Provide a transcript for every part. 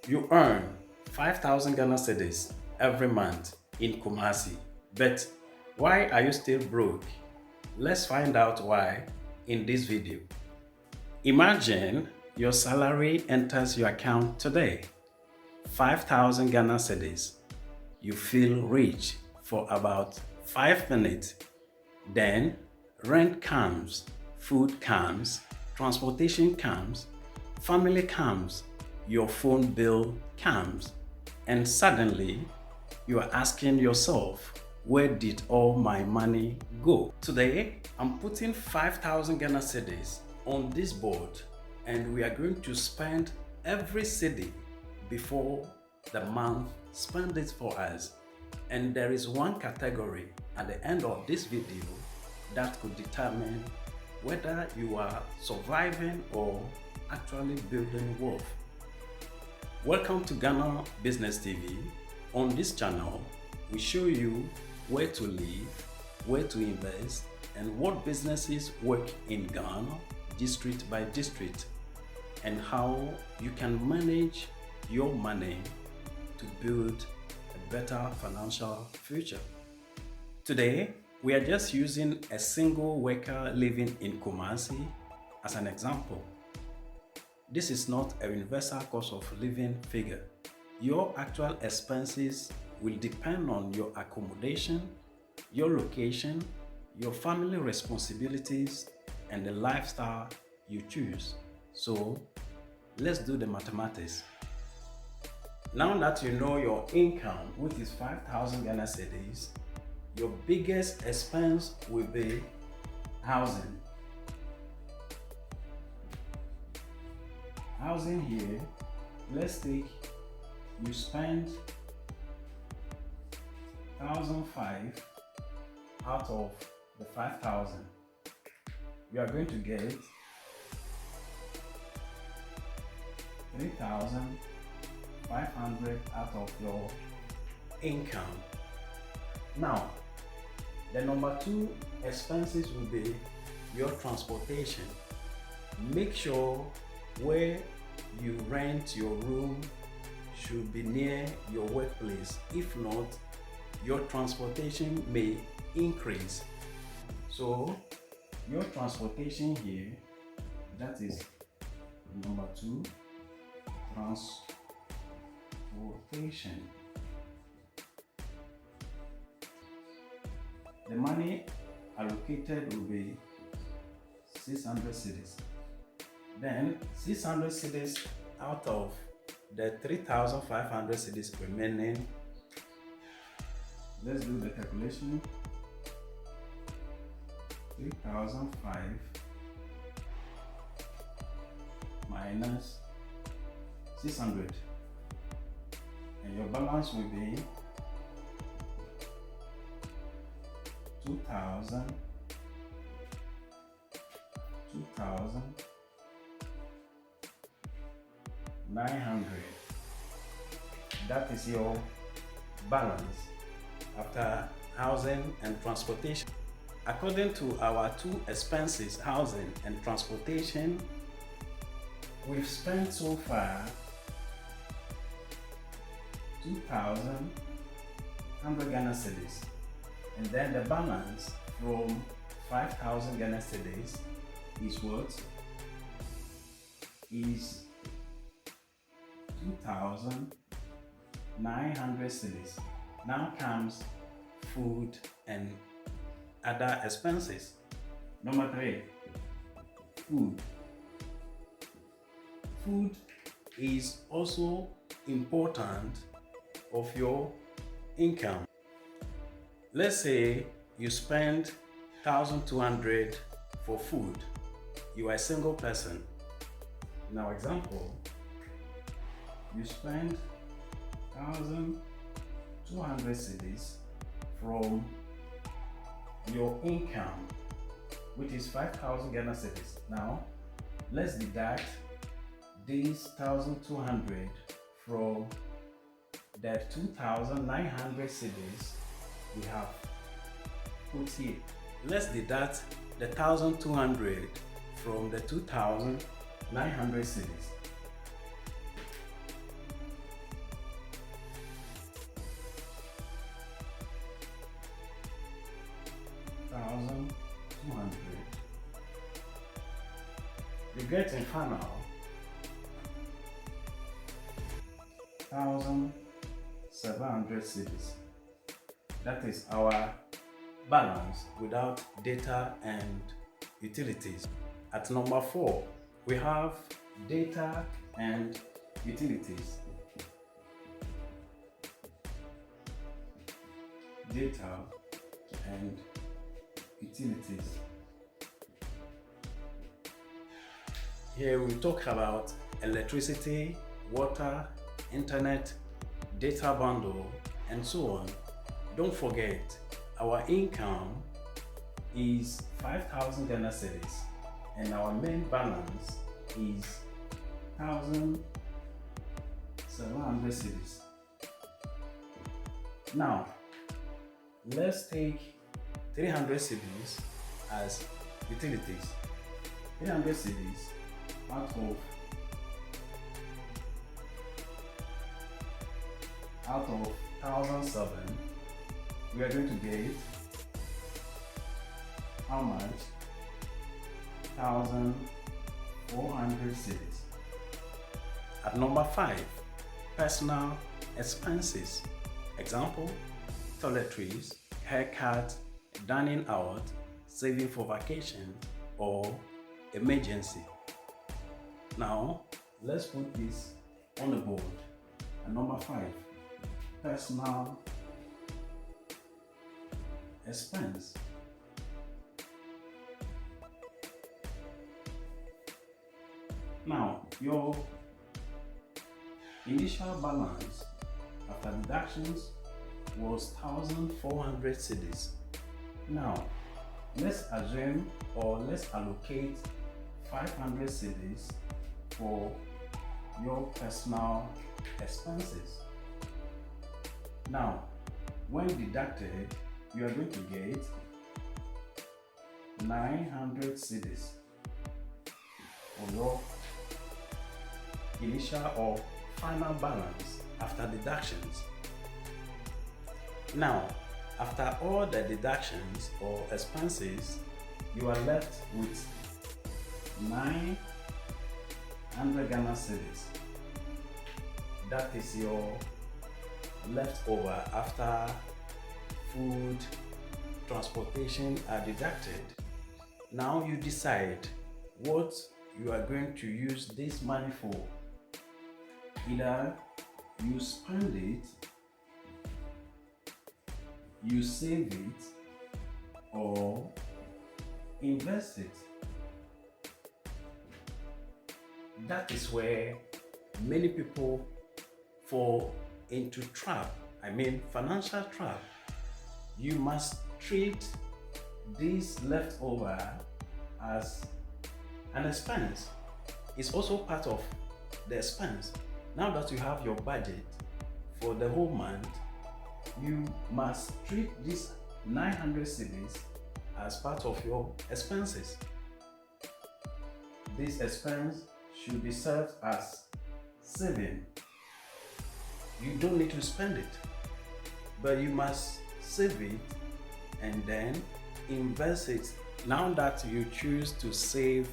You earn 5,000 Ghana cedis every month in Kumasi. But why are you still broke? Let's find out why in this video. Imagine your salary enters your account today. 5,000 Ghana cedis. You feel rich for about 5 minutes. Then rent comes, food comes, transportation comes, family comes, your phone bill comes, and suddenly you are asking yourself, where did all my money go? Today, I'm putting 5,000 Ghana cedis on this board, and we are going to spend every cedi before the month spend it for us. And there is one category at the end of this video that could determine whether you are surviving or actually building wealth. Welcome to Ghana Business TV. On this channel, we show you where to live, where to invest, and what businesses work in Ghana, district by district, and how you can manage your money to build a better financial future. Today, we are just using a single worker living in Kumasi as an example. This is not a universal cost of living figure. Your actual expenses will depend on your accommodation, your location, your family responsibilities, and the lifestyle you choose. So let's do the mathematics. Now that you know your income, which is 5,000 Ghana cedis, your biggest expense will be housing. Housing here, let's take, you spend 1,500 out of the 5,000. You are going to get 3,500 out of your income. Now, the number two expenses will be your transportation. Make sure where you rent your room should be near your workplace. If not, your transportation may increase. So your transportation here, that is number two, transportation. The money allocated will be 600 cedis. Then 600 cedis out of the 3,500 cedis remaining. Let's do the calculation. 3,005 minus 600, and your balance will be 2,000, 2,900. That is your balance after housing and transportation. According to our two expenses, housing and transportation, we've spent so far 2,100 Ghana cedis, and then the balance from 5,000 Ghana cedis is what? Is 2,900 cedis. Now comes food and other expenses. Number three, food. Food is also important of your income. Let's say you spend 1,200 for food. You are a single person. In our example, you spend 1,200 cedis from your income, which is 5,000 Ghana cedis. Now, let's deduct these 1,200 from the 2,900 cedis we have put here. Let's deduct the 1,200 from the 2,900 cedis. get in final 1,700 cedis. That is our balance without data and utilities. At number 4, we have data and utilities. Data and utilities. Here we talk about electricity, water, internet, data bundle, and so on. Don't forget, our income is 5,000 Ghana cedis and our main balance is 1,700 cedis. Now, let's take 300 cedis as utilities. 300 cedis out of 1,007, we are going to get how much? 1,400 cedis. At number 5, personal expenses. Example, toiletries, haircut, dining out, saving for vacation or emergency. Now, let's put this on the board. At number 5, personal expense. Now, your initial balance after deductions was 1,400 cedis. Now, let's assume or let's allocate 500 cedis for your personal expenses. Now, when deducted, you are going to get 900 cedis for your initial or final balance after deductions. Now, after all the deductions or expenses, you are left with 900 Ghana cedis. That is your leftover after food, transportation are deducted. Now you decide what you are going to use this money for. Either you spend it, you save it, or invest it. That is where many people fall into financial trap. You must treat this leftover as an expense. It's also part of the expense. Now that you have your budget for the whole month, you must treat this 900 cedis as part of your expenses. This expense should be served as saving. You don't need to spend it, but you must save it and then invest it. Now that you choose to save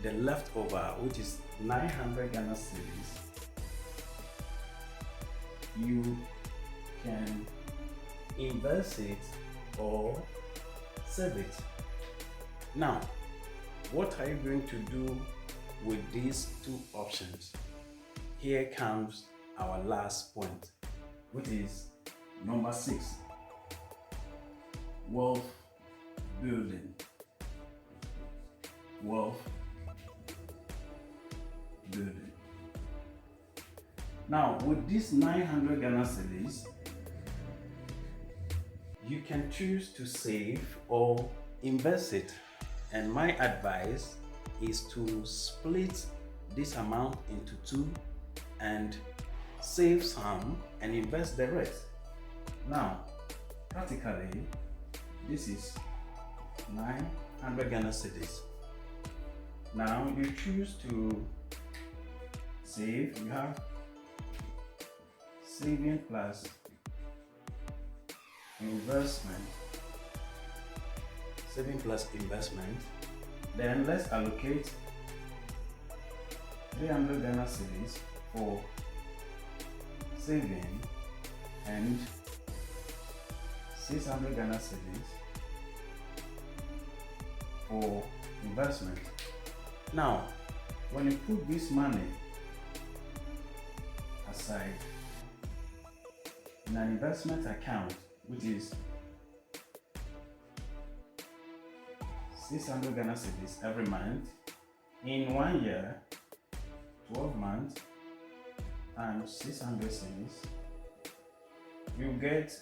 the leftover, which is 900 Ghana cedis, you can invest it or save it. Now, what are you going to do with these two options? Here comes our last point, which is number 6, wealth building. Wealth building. Now, with this 900 Ghana cedis, you can choose to save or invest it. And my advice is to split this amount into 2 and save some and invest the rest. Now, practically, this is 900 Ghana cedis. Now, you choose to save. You have saving plus investment. Saving plus investment. Then let's allocate 300 Ghana cedis for saving and 600 Ghana cedis for investment. Now, when you put this money aside in an investment account, which is 600 Ghana cedis every month, in 1 year, 12 months, times 600 cedis, you get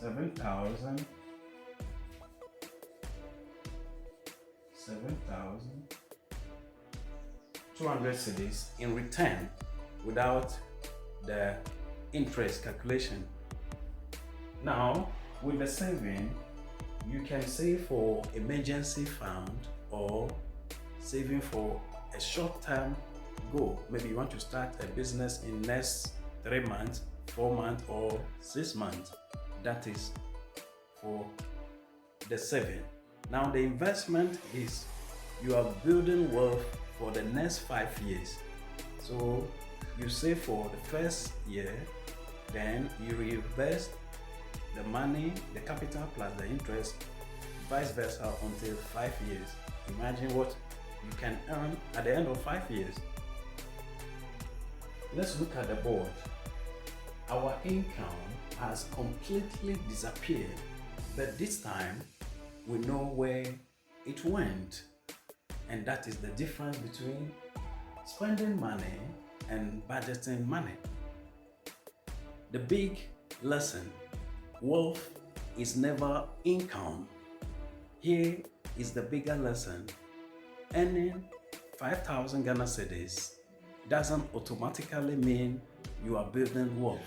7,200 cedis in return without the interest calculation. Now, with the saving, you can save for emergency fund or saving for a short-term goal. Maybe you want to start a business in next 3 months, 4 months, or 6 months. That is for the saving. Now the investment is you are building wealth for the next 5 years. So you save for the first year, then you reinvest the money, the capital plus the interest, vice versa until 5 years. Imagine what you can earn at the end of 5 years. Let's look at the board. Our income has completely disappeared, but this time we know where it went, and that is the difference between spending money and budgeting money. The big lesson: wealth is never income. Here is the bigger lesson: earning 5,000 Ghana cedis doesn't automatically mean you are building wealth.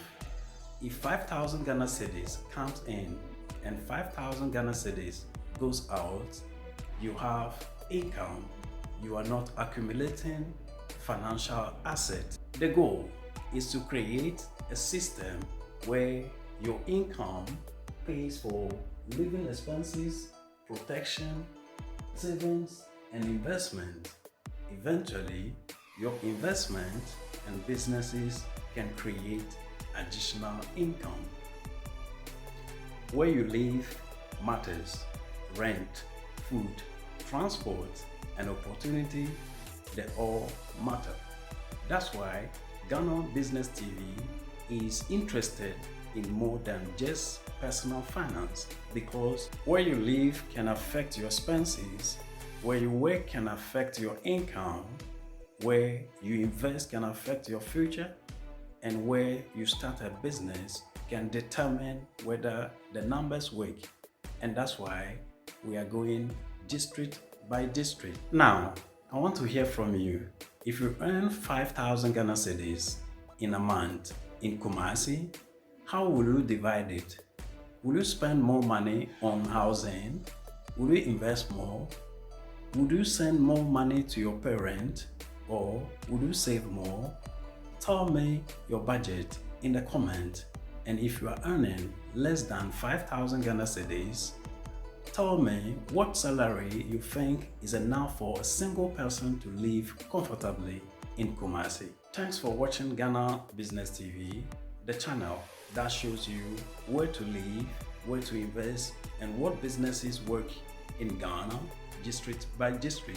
If 5,000 Ghana cedis comes in and 5,000 Ghana cedis goes out, you have income. You are not accumulating financial assets. The goal is to create a system where your income pays for living expenses, protection, savings, and investment. Eventually, your investment and businesses can create additional income. Where you live matters. Rent, food, transport, and opportunity, they all matter. That's why Ghana Business TV is interested in more than just personal finance, because where you live can affect your expenses, where you work can affect your income, where you invest can affect your future, and where you start a business can determine whether the numbers work. And that's why we are going district by district. Now, I want to hear from you. If you earn 5,000 Ghana cedis in a month in Kumasi, how will you divide it? Will you spend more money on housing? Will you invest more? Would you send more money to your parents, or would you save more? Tell me your budget in the comment. And if you are earning less than 5,000 Ghana cedis, tell me what salary you think is enough for a single person to live comfortably in Kumasi. Thanks for watching Ghana Business TV, the channel that shows you where to live, where to invest, and what businesses work in Ghana, district by district.